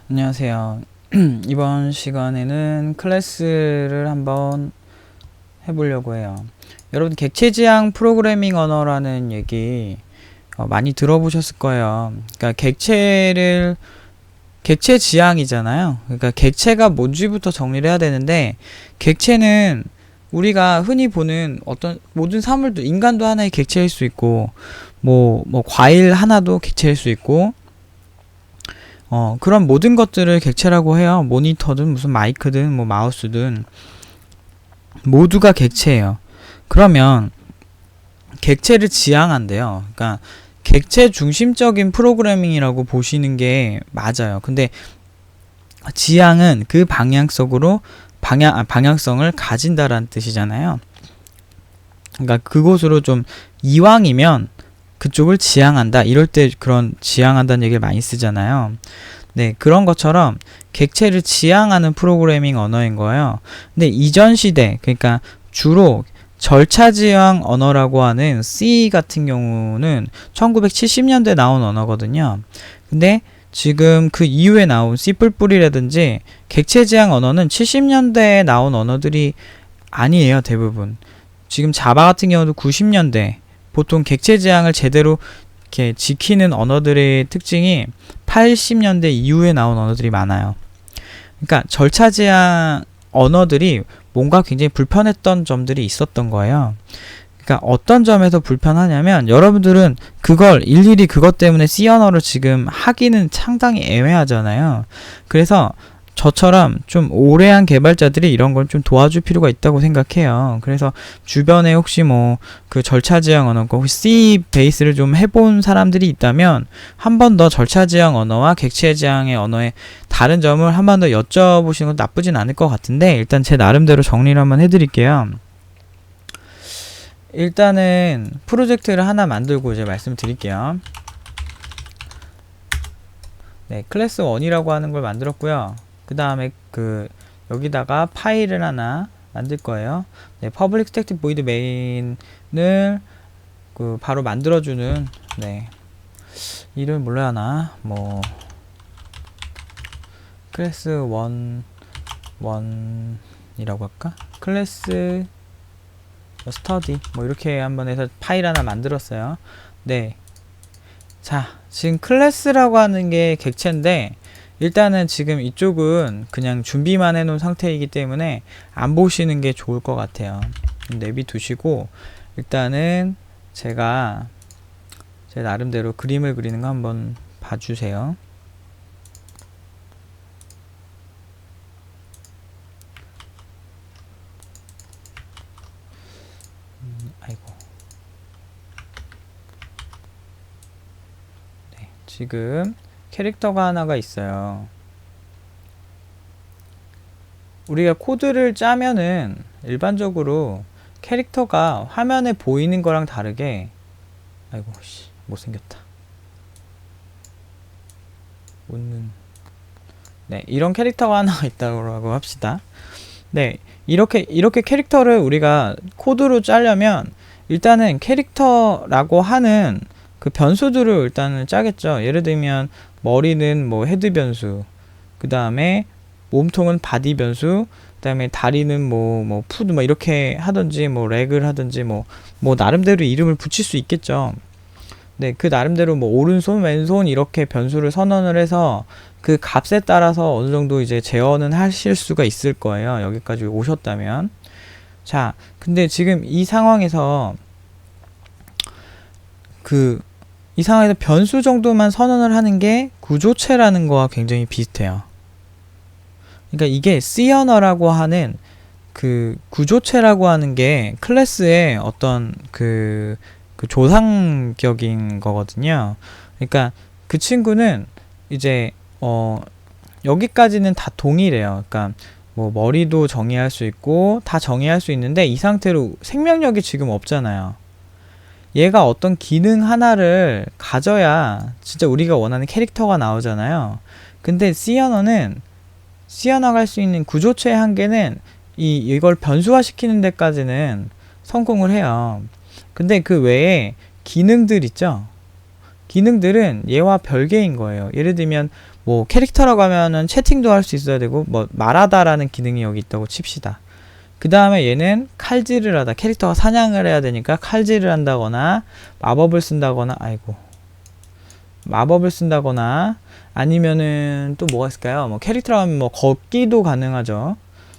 안녕하세요. 이번 시간에는 클래스를 한번 해보려고 해요. 여러분, 객체지향 프로그래밍 언어라는 얘기 많이 들어보셨을 거예요. 그러니까 객체 지향이잖아요. 그러니까 객체가 뭔지부터 정리를 해야 되는데, 객체는 우리가 흔히 보는 어떤 모든 사물도, 인간도 하나의 객체일 수 있고, 뭐 과일 하나도 객체일 수 있고, 그런 모든 것들을 객체라고 해요. 모니터든 무슨 마이크든 뭐 마우스든 모두가 객체예요. 그러면 객체를 지향한대요. 그러니까 객체 중심적인 프로그래밍이라고 보시는 게 맞아요. 근데 지향은 그 방향성으로 방향성을 가진다라는 뜻이잖아요. 그러니까 그곳으로 좀 이왕이면 그쪽을 지향한다. 이럴 때 그런 지향한다는 얘기를 많이 쓰잖아요. 네, 그런 것처럼 객체를 지향하는 프로그래밍 언어인 거예요. 근데 이전 시대, 그러니까 주로 절차 지향 언어라고 하는 C 같은 경우는 1970년대 나온 언어거든요. 근데 지금 그 이후에 나온 C++이라든지 객체 지향 언어는 70년대에 나온 언어들이 아니에요, 대부분. 지금 자바 같은 경우도 90년대 보통 객체 지향을 제대로 이렇게 지키는 언어들의 특징이 80년대 이후에 나온 언어들이 많아요. 그러니까 절차 지향 언어들이 뭔가 굉장히 불편했던 점들이 있었던 거예요. 그러니까 어떤 점에서 불편하냐면 여러분들은 그걸 일일이 그것 때문에 C 언어를 지금 하기는 상당히 애매하잖아요. 그래서 저처럼 좀 오래한 개발자들이 이런 걸 좀 도와줄 필요가 있다고 생각해요. 그래서 주변에 혹시 뭐 그 절차 지향 언어, 혹시 C 베이스를 좀 해본 사람들이 있다면 한 번 더 절차 지향 언어와 객체 지향의 언어의 다른 점을 한 번 더 여쭤보시는 건 나쁘진 않을 것 같은데, 일단 제 나름대로 정리를 한번 해드릴게요. 일단은 프로젝트를 하나 만들고 이제 말씀드릴게요. 네, 클래스 1이라고 하는 걸 만들었고요. 그 다음에 여기다가 파일을 하나 만들 거예요. 네, public static void main을 바로 만들어주는, 네, 이름 몰라야 하나, 뭐 클래스 1이라고 할까? 클래스 스터디 뭐 이렇게 한번 해서 파일 하나 만들었어요. 네, 자, 지금 클래스라고 하는 게 객체인데 일단은 지금 이쪽은 그냥 준비만 해놓은 상태이기 때문에 안 보시는 게 좋을 것 같아요. 내비 두시고 일단은 제가 제 나름대로 그림을 그리는 거 한번 봐주세요. 아이고. 네, 지금 캐릭터가 하나가 있어요. 우리가 코드를 짜면은 일반적으로 캐릭터가 화면에 보이는 거랑 다르게, 아이고 씨, 못생겼다. 웃는, 네, 이런 캐릭터가 하나가 있다고 합시다. 네, 이렇게 캐릭터를 우리가 코드로 짜려면 일단은 캐릭터라고 하는 그 변수들을 일단은 짜겠죠. 예를 들면 머리는 뭐 헤드 변수, 그 다음에 몸통은 바디 변수, 그 다음에 다리는 뭐 푸드 뭐 이렇게 하든지 뭐 렉을 하든지 뭐 나름대로 이름을 붙일 수 있겠죠. 네, 그 나름대로 뭐 오른손 왼손 이렇게 변수를 선언을 해서 그 값에 따라서 어느 정도 이제 제어는 하실 수가 있을 거예요. 여기까지 오셨다면. 자, 근데 지금 이 상황에서 이 상황에서 변수 정도만 선언을 하는 게 구조체라는 거와 굉장히 비슷해요. 그러니까 이게 C 언어라고 하는 그 구조체라고 하는 게 클래스의 어떤 그 조상격인 거거든요. 그러니까 그 친구는 이제 여기까지는 다 동일해요. 그러니까 뭐 머리도 정의할 수 있고 다 정의할 수 있는데 이 상태로 생명력이 지금 없잖아요. 얘가 어떤 기능 하나를 가져야 진짜 우리가 원하는 캐릭터가 나오잖아요. 근데 C 언어는 C 언어가 할 수 있는 구조체의 한계는 이걸 변수화 시키는 데까지는 성공을 해요. 근데 그 외에 기능들 있죠? 기능들은 얘와 별개인 거예요. 예를 들면 뭐 캐릭터라고 하면은 채팅도 할 수 있어야 되고 뭐 말하다라는 기능이 여기 있다고 칩시다. 그 다음에 얘는 칼질을 하다, 캐릭터가 사냥을 해야 되니까 칼질을 한다거나 마법을 쓴다거나 마법을 쓴다거나 아니면은 또 뭐가 있을까요? 뭐 캐릭터라고 하면 뭐 걷기도 가능하죠.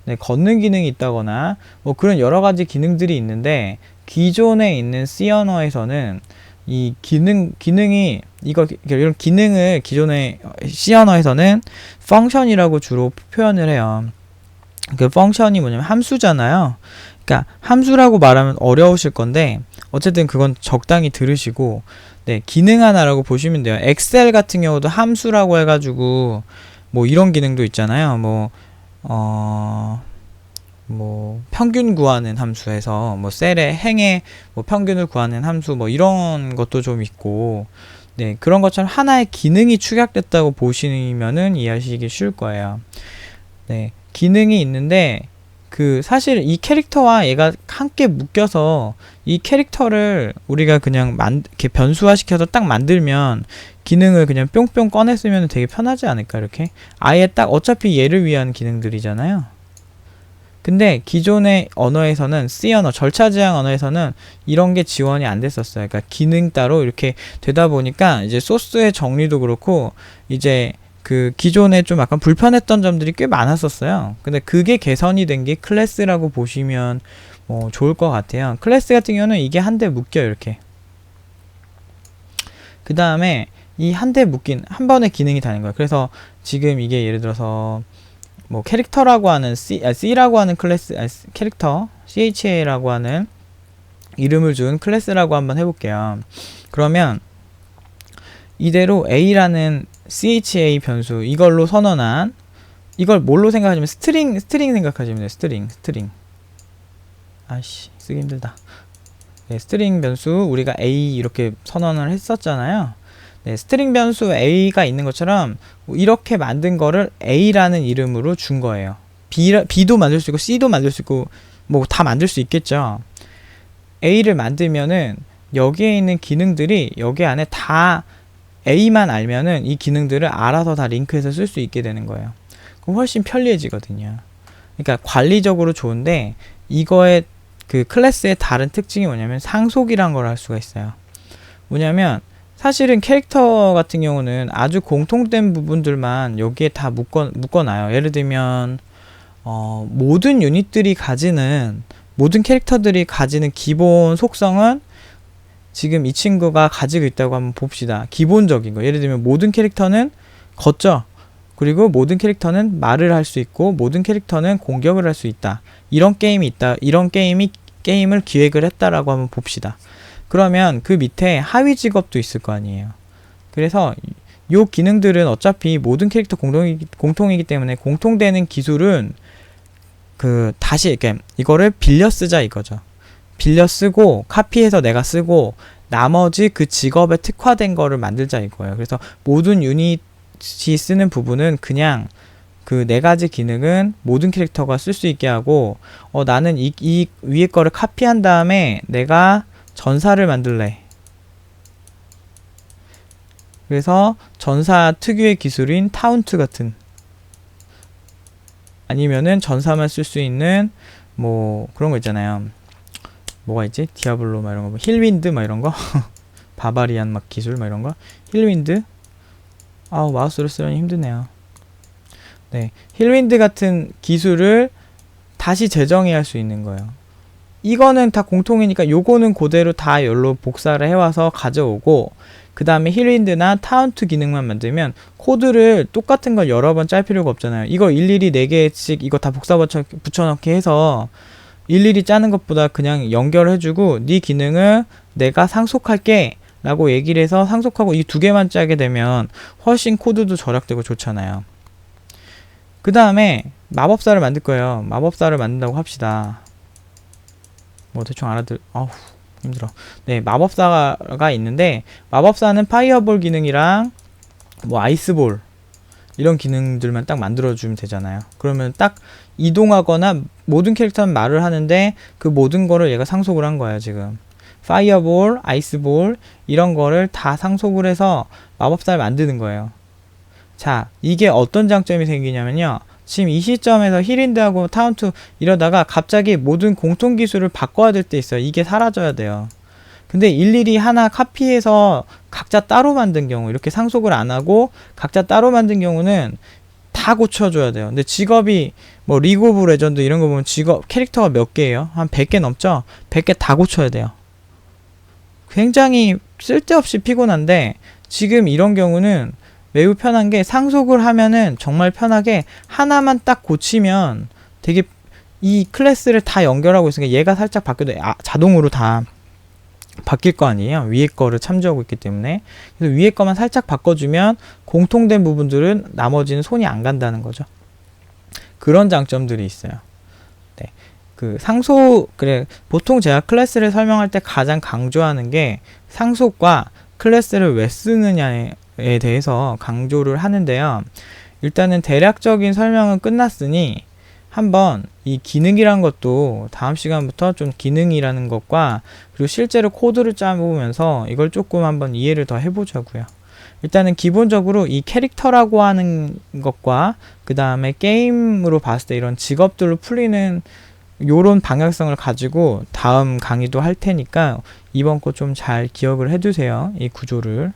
네, 걷는 기능이 있다거나 뭐 그런 여러 가지 기능들이 있는데 기존에 있는 C 언어에서는 이 기능이 이런 기능을 기존의 C 언어에서는 펑션이라고 주로 표현을 해요. 그 펑션이 뭐냐면 함수잖아요. 그러니까 함수라고 말하면 어려우실 건데 어쨌든 그건 적당히 들으시고, 네, 기능 하나라고 보시면 돼요. 엑셀 같은 경우도 함수라고 해가지고 뭐 이런 기능도 있잖아요. 뭐 평균 구하는 함수에서 뭐 셀의 행의 뭐 평균을 구하는 함수 뭐 이런 것도 좀 있고, 네, 그런 것처럼 하나의 기능이 축약됐다고 보시면은 이해하시기 쉬울 거예요. 네, 기능이 있는데 그 사실 이 캐릭터와 얘가 함께 묶여서 이 캐릭터를 우리가 그냥 이렇게 변수화 시켜서 딱 만들면 기능을 그냥 뿅뿅 꺼냈으면 되게 편하지 않을까. 이렇게 아예 딱 어차피 얘를 위한 기능들이잖아요. 근데 기존의 언어에서는 C 언어, 절차 지향 언어에서는 이런 게 지원이 안 됐었어요. 그러니까 기능 따로 이렇게 되다 보니까 이제 소스의 정리도 그렇고 이제 그 기존에 좀 약간 불편했던 점들이 꽤 많았었어요. 근데 그게 개선이 된 게 클래스라고 보시면 좋을 것 같아요. 클래스 같은 경우는 이게 한데 묶여요, 이렇게. 그 다음에 이 한데 묶인 한 번에 기능이 다는 거예요. 그래서 지금 이게 예를 들어서 뭐 캐릭터라고 하는 C라고 하는 클래스, 캐릭터 CHA라고 하는 이름을 준 클래스라고 한번 해볼게요. 그러면 이대로 A라는 CHA 변수 이걸로 선언한, 이걸 뭘로 생각하시면 스트링 생각하시면 돼요. 스트링 아씨 쓰기 힘들다. 네, 스트링 변수 우리가 A 이렇게 선언을 했었잖아요. 네, 스트링 변수 A가 있는 것처럼 이렇게 만든 거를 A라는 이름으로 준 거예요. B도 만들 수 있고 C도 만들 수 있고 뭐 다 만들 수 있겠죠. A를 만들면은 여기에 있는 기능들이 여기 안에 다 A만 알면은 이 기능들을 알아서 다 링크해서 쓸 수 있게 되는 거예요. 그럼 훨씬 편리해지거든요. 그러니까 관리적으로 좋은데 이거의 그 클래스의 다른 특징이 뭐냐면 상속이란 걸 할 수가 있어요. 뭐냐면 사실은 캐릭터 같은 경우는 아주 공통된 부분들만 여기에 다 묶어놔요. 예를 들면 모든 유닛들이 가지는, 모든 캐릭터들이 가지는 기본 속성은 지금 이 친구가 가지고 있다고 한번 봅시다. 기본적인 거. 예를 들면 모든 캐릭터는 걷죠. 그리고 모든 캐릭터는 말을 할 수 있고 모든 캐릭터는 공격을 할 수 있다. 이런 게임이 있다. 이런 게임을 기획을 했다라고 한번 봅시다. 그러면 그 밑에 하위 직업도 있을 거 아니에요. 그래서 요 기능들은 어차피 모든 캐릭터 공통이기 때문에 공통되는 기술은 다시 이렇게 이거를 빌려 쓰자 이거죠. 빌려 쓰고 카피해서 내가 쓰고 나머지 그 직업에 특화된 거를 만들자 이거예요. 그래서 모든 유닛이 쓰는 부분은 그냥 그 네 가지 기능은 모든 캐릭터가 쓸 수 있게 하고 나는 이 위에 거를 카피한 다음에 내가 전사를 만들래. 그래서 전사 특유의 기술인 타운트 같은, 아니면은 전사만 쓸 수 있는 뭐 그런 거 있잖아요. 뭐가 있지? 디아블로 막 이런 거, 뭐 힐윈드 막 이런 거, 바바리안 막 기술 막 이런 거, 힐윈드. 아우 마우스로 쓰려니 힘드네요. 네, 힐윈드 같은 기술을 다시 재정의할 수 있는 거예요. 이거는 다 공통이니까 요거는 그대로 다 열로 복사를 해와서 가져오고, 그 다음에 힐윈드나 타운트 기능만 만들면 코드를 똑같은 걸 여러 번 짤 필요가 없잖아요. 이거 일일이 4개씩 이거 다 복사 붙여넣기 해서 일일이 짜는 것보다 그냥 연결해주고 네 기능을 내가 상속할게 라고 얘기를 해서 상속하고 이 2개만 짜게 되면 훨씬 코드도 절약되고 좋잖아요. 그 다음에 마법사를 만들 거예요. 마법사를 만든다고 합시다. 뭐 대충 아우 힘들어. 네, 마법사가 있는데 마법사는 파이어볼 기능이랑 뭐 아이스볼 이런 기능들만 딱 만들어주면 되잖아요. 그러면 딱 이동하거나 모든 캐릭터는 말을 하는데 그 모든 거를 얘가 상속을 한 거예요. 지금 파이어볼, 아이스볼 이런 거를 다 상속을 해서 마법사를 만드는 거예요. 자, 이게 어떤 장점이 생기냐면요. 지금 이 시점에서 힐인드하고 타운2 이러다가 갑자기 모든 공통 기술을 바꿔야 될 때 있어요. 이게 사라져야 돼요. 근데 일일이 하나 카피해서 각자 따로 만든 경우, 이렇게 상속을 안 하고 각자 따로 만든 경우는 다 고쳐줘야 돼요. 근데 직업이 뭐 리그 오브 레전드 이런 거 보면 직업 캐릭터가 몇 개예요? 한 100개 넘죠? 100개 다 고쳐야 돼요. 굉장히 쓸데없이 피곤한데 지금 이런 경우는 매우 편한 게 상속을 하면은 정말 편하게 하나만 딱 고치면 되게 이 클래스를 다 연결하고 있으니까 얘가 살짝 바뀌어도 자동으로 다 바뀔 거 아니에요. 위에 거를 참조하고 있기 때문에. 그래서 위에 거만 살짝 바꿔주면 공통된 부분들은 나머지는 손이 안 간다는 거죠. 그런 장점들이 있어요. 네. 그 상속, 그래, 보통 제가 클래스를 설명할 때 가장 강조하는 게 상속과 클래스를 왜 쓰느냐에 대해서 강조를 하는데요. 일단은 대략적인 설명은 끝났으니 한번 이 기능이란 것도 다음 시간부터 좀 기능이라는 것과 그리고 실제로 코드를 짜보면서 이걸 조금 한번 이해를 더 해보자고요. 일단은 기본적으로 이 캐릭터라고 하는 것과 그 다음에 게임으로 봤을 때 이런 직업들로 풀리는 요런 방향성을 가지고 다음 강의도 할 테니까 이번 거 좀 잘 기억을 해두세요. 이 구조를.